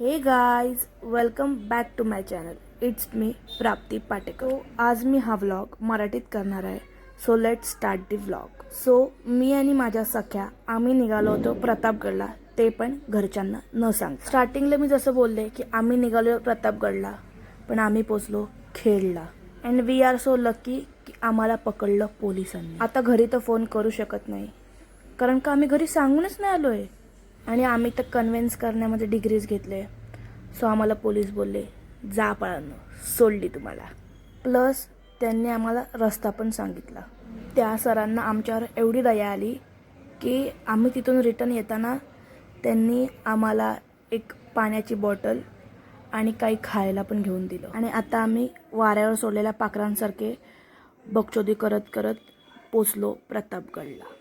हे guys, welcome back to my channel. It's me Prapti Patekar. आज मी हा व्लॉग मराठीत करणार आहे. So let start the vlog. So मी आणि माझ्या सख्या आम्ही निघालो होतो प्रतापगडला, ते पण घरच्यांना न सांग. स्टार्टिंगला मी जसं बोलले की आम्ही निघालो प्रतापगडला, पण आम्ही पोचलो खेडला. And we are so lucky की आम्हाला पकडलं पोलिसांनी. आता घरी तर फोन करू शकत नाही, कारण का आम्ही घरी सांगूनच नाही आलोय. आणि आम्ही तर कन्व्हिन्स करण्यामध्ये डिग्रीज घेतले. सो आम्हाला पोलीस बोलले, जा पळानो, सोडली तुम्हाला. प्लस त्यांनी आम्हाला रस्ता पण सांगितला. त्या सरांना आमच्यावर एवढी दया आली की आम्ही तिथून रिटर्न येताना त्यांनी आम्हाला एक पाण्याची बॉटल आणि काही खायला पण घेऊन दिलं. आणि आता आम्ही वाऱ्यावर सोडलेल्या पाखरांसारखे बकचोदी करत करत पोचलो प्रतापगडला.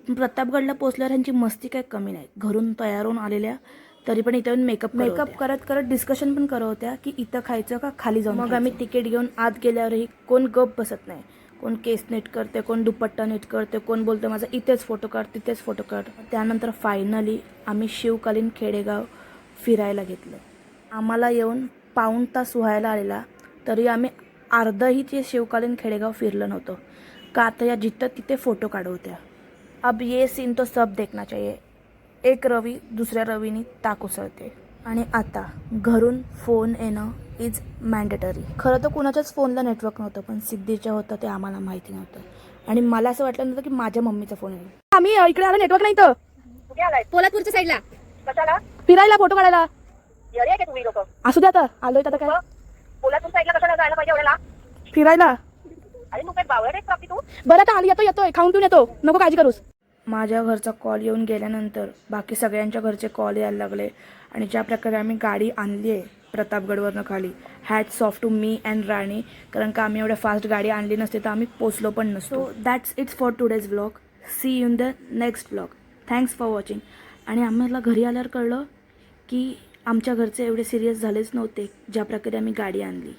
प्रतापगडला पोचल्यावर ह्यांची मस्ती काही कमी नाही. घरून तयार होऊन आलेल्या तरी पण इथं मेकअप करत करत डिस्कशन पण करत होत्या की इथं खायचं का खाली जाऊन. मग आम्ही तिकीट घेऊन आत गेल्यावरही कोण गप बसत नाही. कोण केस नीट करते, कोण दुपट्टा नीट करते, कोण बोलतं माझा इथेच फोटो काढ, तिथेच फोटो काढ. त्यानंतर फायनली आम्ही शिवकालीन खेडेगाव फिरायला घेतलं. आम्हाला येऊन पाऊण तास व्हायला आलेला, तरी आम्ही अर्धही ते शिवकालीन खेडेगाव फिरलं नव्हतं. का आता या जिथं तिथे फोटो काढत होत्या. अब ये सीन तो सब देखना चाहिए. एक रवी दुसऱ्या रवीनी ताक उसळते. आणि आता घरून फोन येणं इज मॅन्डेटरी. खरं तर कुणाच्याच फोनला नेटवर्क नव्हतं, पण सिद्धीच्या होतं ते आम्हाला माहिती नव्हतं. आणि मला असं वाटलं नव्हतं की माझ्या मम्मीचा फोन येईल. आम्ही इकडे आलो, नेटवर्क नाही तर. कुठे आलाय? पोलादपूरच्या साईडला कशाला? फिरायला, फोटो काढायला. येडे आहे का तुम्ही लोक? असू द्या, आता आलोय आता काय पोलादपूर साईडला कशाला जायला पाहिजे एवढ्याला? फिरायला. अरे तू काय बावळट आहे प्राप्ती तू? बरं आता आली, येतोय, खाऊन पिऊन येतो, नको काळजी करूस. माझ्या घरचा कॉल येऊन गेल्यानंतर बाकी सगळ्यांच्या घरचे कॉल यायला लागले. आणि ज्या प्रकारे आम्ही गाडी आणली आहे प्रतापगडवरनं खाली, hats off to me and Rani. कारण का आम्ही एवढ्या फास्ट गाडी आणली नसते तर आम्ही पोचलो पण नसतो. That's it's for today's vlog. See you in the next vlog. Thanks for watching. आणि आम्हाला घरी आल्यावर कळलं की आमच्या घरचे एवढे सिरियस झालेच नव्हते ज्या प्रकारे आम्ही गाडी आणली.